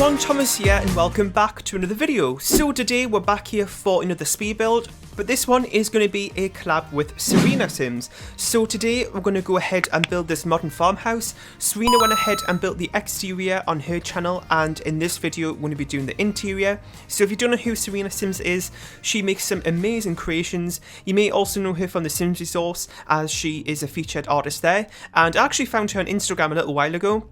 everyone, Thomas here and welcome back to another video. So today we're back here for another speed build, but this one is going to be a collab with Serena Sims. So today we're going to go ahead and build this modern farmhouse. Serena went ahead and built the exterior on her channel, and in this video we're going to be doing the interior. So if you don't know who Serena Sims is, she makes some amazing creations. You may also know her from the Sims Resource, as she is a featured artist there, and I actually found her on Instagram a little while ago.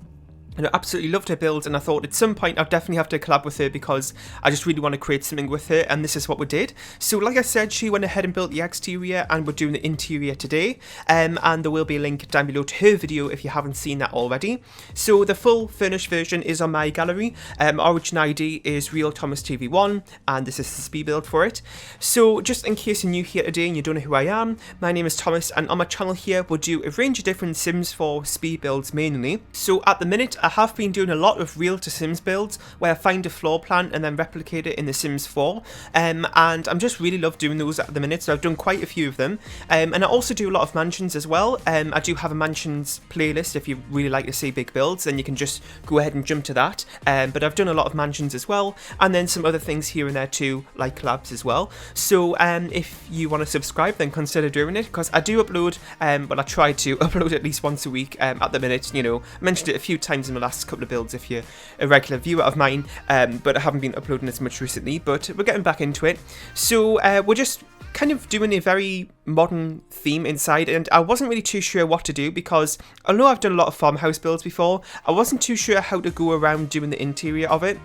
And I absolutely loved her builds, and I thought at some point I'd definitely have to collab with her because I just really want to create something with her, and this is what we did. So like I said, she went ahead and built the exterior, and we're doing the interior today, and there will be a link down below to her video if you haven't seen that already. So the full finished version is on my gallery. Origin ID is RealThomasTV1, and this is the speed build for it. So just in case you're new here today and you don't know who I am, my name is Thomas, and on my channel here we'll do a range of different Sims 4 speed builds mainly. So at the minute I have been doing a lot of real to Sims builds where I find a floor plan and then replicate it in the Sims 4, and I'm just really love doing those at the minute, so I've done quite a few of them, and I also do a lot of mansions as well. I do have a mansions playlist. If you really like to see big builds, then you can just go ahead and jump to that, but I've done a lot of mansions as well, and then some other things here and there too, like collabs as well. So if you want to subscribe, then consider doing it, because I do upload, but I try to upload at least once a week at the minute. You know, I mentioned it a few times in the last couple of builds if you're a regular viewer of mine, but I haven't been uploading as much recently, but we're getting back into it. So we're just kind of doing a very modern theme inside, and I wasn't really too sure what to do because although I've done a lot of farmhouse builds before, I wasn't too sure how to go around doing the interior of it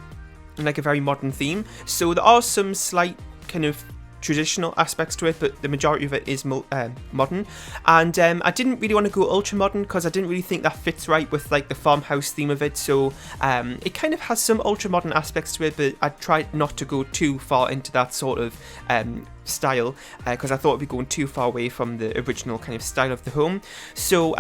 in like a very modern theme. So there are some slight kind of traditional aspects to it, but the majority of it is modern, and I didn't really want to go ultra modern because I didn't really think that fits right with like the farmhouse theme of it. So it kind of has some ultra modern aspects to it, but I tried not to go too far into that sort of style because I thought it'd be going too far away from the original kind of style of the home. So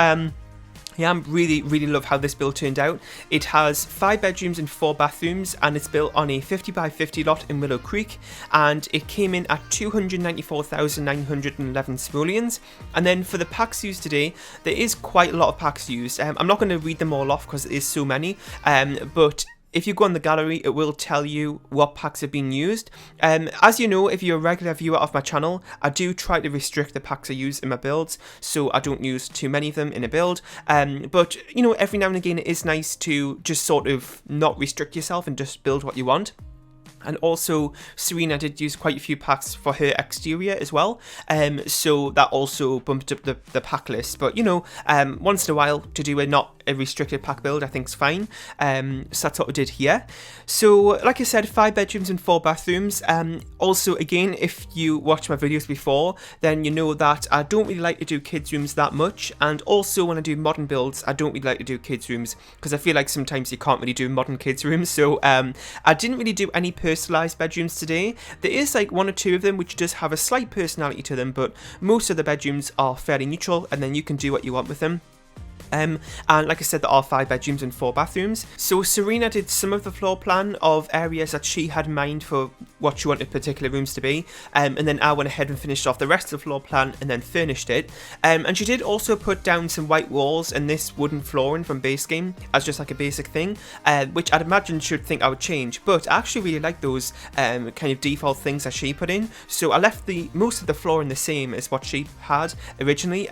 yeah, I really love how this build turned out. It has 5 bedrooms and 4 bathrooms, and it's built on a 50 by 50 lot in Willow Creek, and it came in at 294,911 simoleons. And then for the packs used today, there is quite a lot of packs used. I'm not going to read them all off because there is so many, but if you go on the gallery, it will tell you what packs have been used. As you know, if you're a regular viewer of my channel, I do try to restrict the packs I use in my builds, so I don't use too many of them in a build. But, you know, every now and again it is nice to just sort of not restrict yourself and just build what you want. And also, Serena did use quite a few packs for her exterior as well, so that also bumped up the pack list. But, you know, once in a while to do a not a restricted pack build I think is fine, so that's what we did here. So like I said, 5 bedrooms and 4 bathrooms. Also, again, if you watch my videos before, then you know that I don't really like to do kids rooms that much, and also when I do modern builds I don't really like to do kids rooms because I feel like sometimes you can't really do modern kids rooms. So I didn't really do any personalized bedrooms today. There is like 1 or 2 of them which does have a slight personality to them, but most of the bedrooms are fairly neutral, and then you can do what you want with them. And like I said, there are 5 bedrooms and 4 bathrooms. So Serena did some of the floor plan of areas that she had in mind for what she wanted particular rooms to be, and then I went ahead and finished off the rest of the floor plan and then furnished it. And she did also put down some white walls and this wooden flooring from base game as just like a basic thing, which I'd imagine she'd think I would change, but I actually really like those kind of default things that she put in. So I left most of the flooring the same as what she had originally,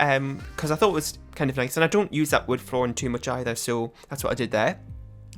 because I thought it was kind of nice, and I don't use that wood flooring too much either, so that's what I did there.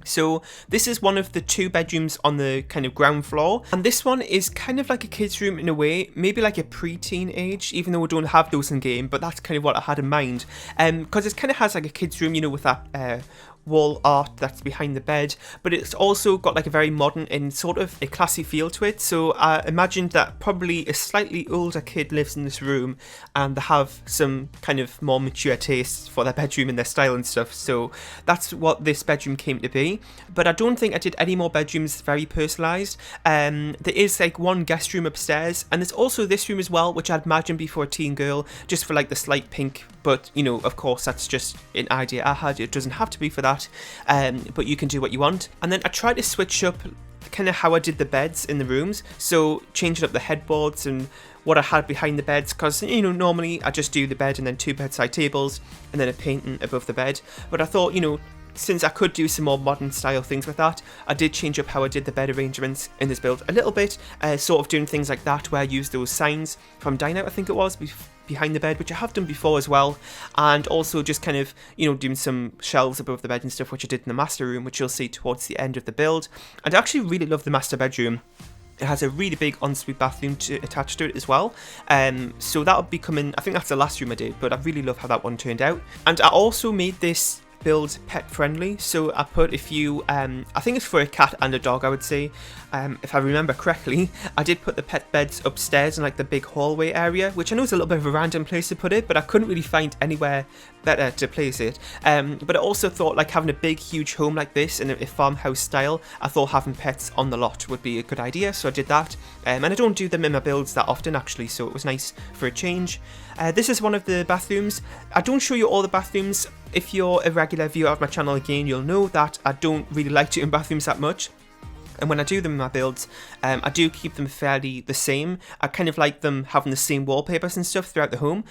So this is one of the 2 bedrooms on the kind of ground floor, and this one is kind of like a kid's room in a way, maybe like a pre-teen age, even though we don't have those in game, but that's kind of what I had in mind, because it kind of has like a kid's room, you know, with that wall art that's behind the bed, but it's also got like a very modern and sort of a classy feel to it. So I imagined that probably a slightly older kid lives in this room and they have some kind of more mature tastes for their bedroom and their style and stuff. So that's what this bedroom came to be, but I don't think I did any more bedrooms very personalised. There is like 1 guest room upstairs, and there's also this room as well, which I'd imagined be for a teen girl, just for like the slight pink, but you know, of course that's just an idea I had. It doesn't have to be for that, but you can do what you want. And then I tried to switch up kind of how I did the beds in the rooms, so changing up the headboards and what I had behind the beds, because, you know, normally I just do the bed and then 2 bedside tables and then a painting above the bed, but I thought, you know, since I could do some more modern style things with that, I did change up how I did the bed arrangements in this build a little bit, sort of doing things like that where I used those signs from Dine Out, I think it was, behind the bed, which I have done before as well, and also just kind of, you know, doing some shelves above the bed and stuff, which I did in the master room, which you'll see towards the end of the build. And I actually really love the master bedroom. It has a really big ensuite bathroom attached to it as well, so that'll be coming, I think that's the last room I did, but I really love how that one turned out. And I also made this build pet friendly, so I put a few, I think it's for a cat and a dog, I would say, if I remember correctly. I did put the pet beds upstairs in like the big hallway area, which I know is a little bit of a random place to put it, but I couldn't really find anywhere better to place it. But I also thought like having a big huge home like this in a farmhouse style, I thought having pets on the lot would be a good idea, so I did that. And I don't do them in my builds that often actually, so it was nice for a change. This is one of the bathrooms. I don't show you all the bathrooms. If you're a regular viewer of my channel again, you'll know that I don't really like doing bathrooms that much. And when I do them in my builds, I do keep them fairly the same. I kind of like them having the same wallpapers and stuff throughout the home.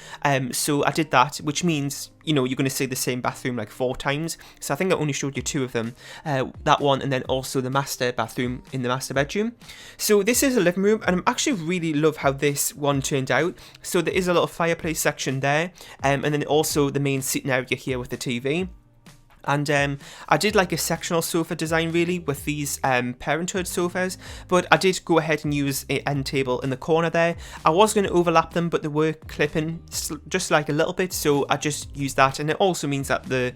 So I did that, which means, you know, you're going to see the same bathroom like 4 times. So I think I only showed you 2 of them. That one, and then also the master bathroom in the master bedroom. So this is a living room, and I actually really love how this one turned out. So there is a little fireplace section there, and then also the main seating area here with the TV. And I did like a sectional sofa design really with these parenthood sofas, but I did go ahead and use an end table in the corner there. I was going to overlap them, but they were clipping just like a little bit, so I just used that, and it also means that the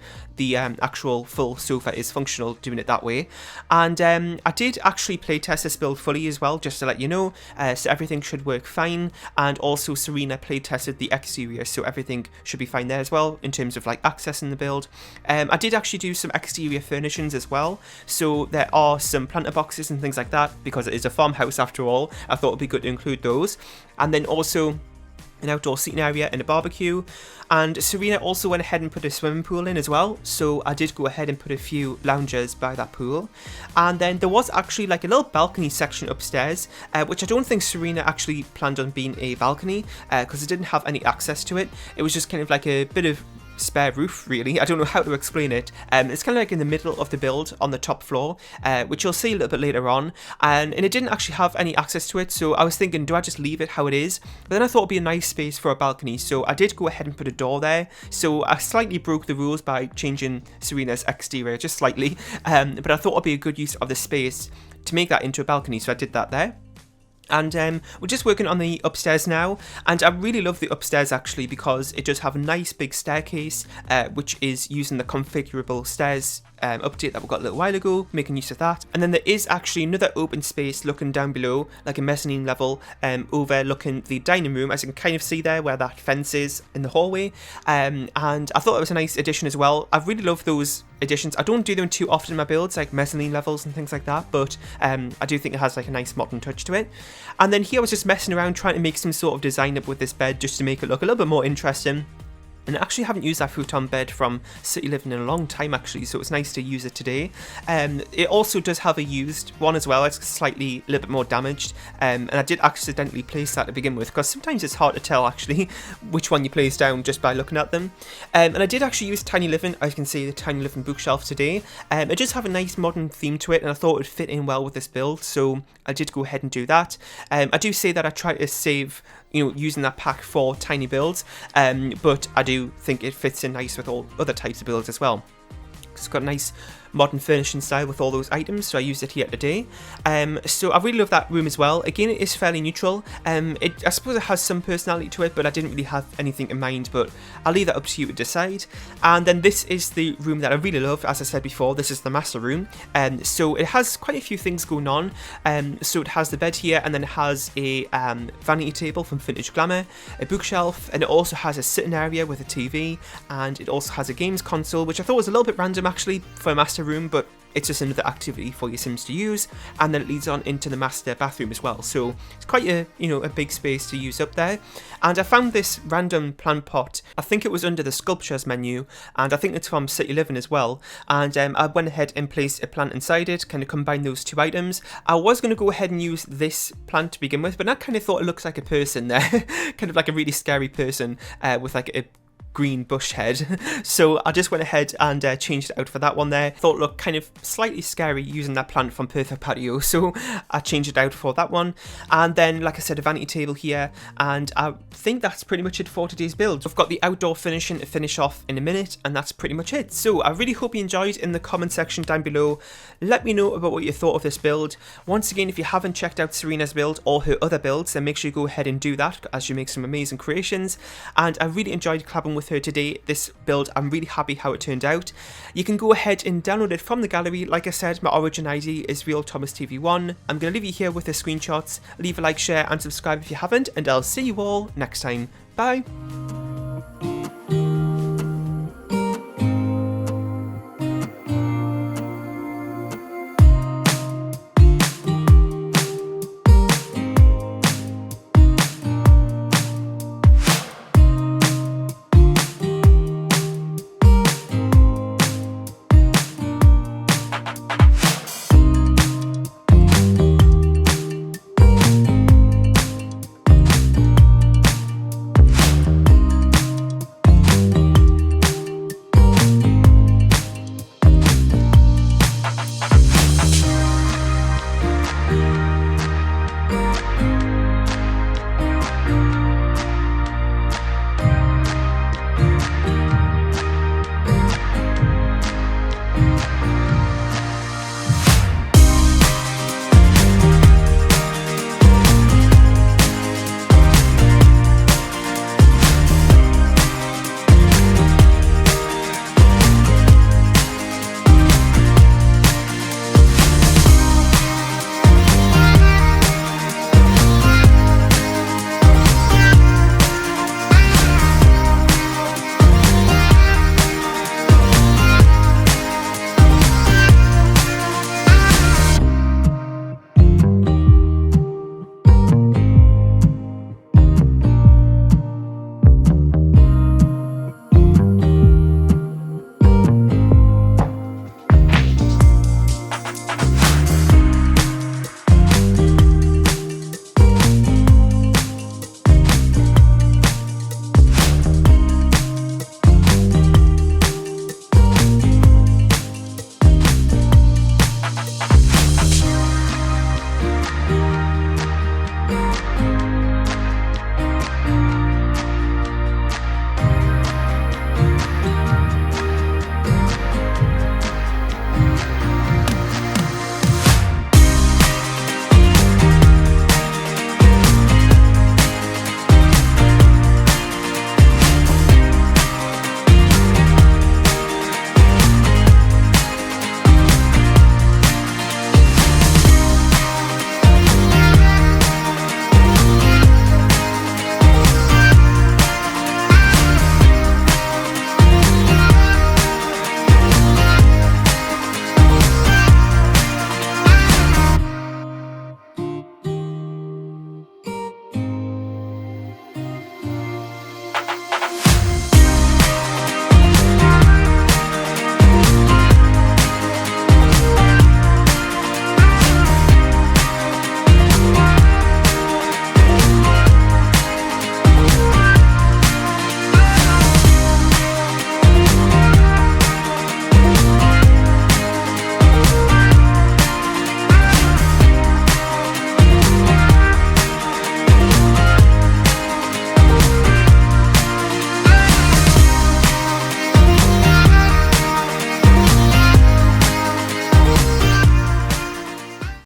actual full sofa is functional doing it that way. And I did actually playtest this build fully as well, just to let you know, so everything should work fine. And also Serena playtested the exterior, so everything should be fine there as well in terms of like accessing the build. I did actually do some exterior furnishings as well, so there are some planter boxes and things like that, because it is a farmhouse after all. I thought it would be good to include those. And then also an outdoor seating area and a barbecue. And Serena also went ahead and put a swimming pool in as well, so I did go ahead and put a few loungers by that pool. And then there was actually like a little balcony section upstairs, which I don't think Serena actually planned on being a balcony, because it didn't have any access to it. It was just kind of like a bit of spare roof really. I don't know how to explain it. It's kind of like in the middle of the build on the top floor, which you'll see a little bit later on, and it didn't actually have any access to it, so I was thinking, do I just leave it how it is? But then I thought it'd be a nice space for a balcony, so I did go ahead and put a door there. So I slightly broke the rules by changing Serena's exterior just slightly, but I thought it'd be a good use of the space to make that into a balcony, so I did that there. And we're just working on the upstairs now, and I really love the upstairs actually, because it does have a nice big staircase, which is using the configurable stairs update that we got a little while ago, making use of that. And then there is actually another open space looking down below, like a mezzanine level, overlooking the dining room, as you can kind of see there where that fence is in the hallway. And I thought it was a nice addition as well. I really love those additions. I don't do them too often in my builds, like mezzanine levels and things like that, but I do think it has like a nice modern touch to it. And then here I was just messing around trying to make some sort of design up with this bed, just to make it look a little bit more interesting. And I actually haven't used that futon bed from City Living in a long time actually, so it's nice to use it today. It also does have a used one as well. It's slightly a little bit more damaged, and I did accidentally place that to begin with, because sometimes it's hard to tell actually which one you place down just by looking at them. And I did actually use Tiny Living, as you can see, the Tiny Living bookshelf today. It does have a nice modern theme to it, and I thought it would fit in well with this build, so I did go ahead and do that. I do say that I try to save, you know, using that pack for tiny builds, but I do think it fits in nice with all other types of builds as well. It's got a nice modern furnishing style with all those items, so I used it here today. So I really love that room as well. Again, it is fairly neutral. I suppose it has some personality to it, but I didn't really have anything in mind, but I'll leave that up to you to decide. And then this is the room that I really love. As I said before, this is the master room. So it has quite a few things going on. So it has the bed here, and then it has a vanity table from Vintage Glamour, a bookshelf, and it also has a sitting area with a TV, and it also has a games console, which I thought was a little bit random actually for a master room, but it's just another activity for your Sims to use. And then it leads on into the master bathroom as well, so it's quite a, you know, a big space to use up there. And I found this random plant pot, I think it was under the sculptures menu, and I think it's from City Living as well, and I went ahead and placed a plant inside it, kind of combined those two items. I was going to go ahead and use this plant to begin with, but I kind of thought it looks like a person there kind of like a really scary person with like a green bush head. So I just went ahead and changed it out for that one there. Thought it looked kind of slightly scary using that plant from Perfect Patio, so I changed it out for that one. And then, like I said, a vanity table here, and I think that's pretty much it for today's build. I've got the outdoor finishing to finish off in a minute, and that's pretty much it. So I really hope you enjoyed. In the comment section down below, let me know about what you thought of this build. Once again, if you haven't checked out Serena's build or her other builds, then make sure you go ahead and do that, as she makes some amazing creations. And I really enjoyed collabing with her today. This build, I'm really happy how it turned out. You can go ahead and download it from the gallery. Like I said, my origin ID is RealThomasTV1. I'm going to leave you here with the screenshots. Leave a like, share and subscribe if you haven't, and I'll see you all next time. Bye!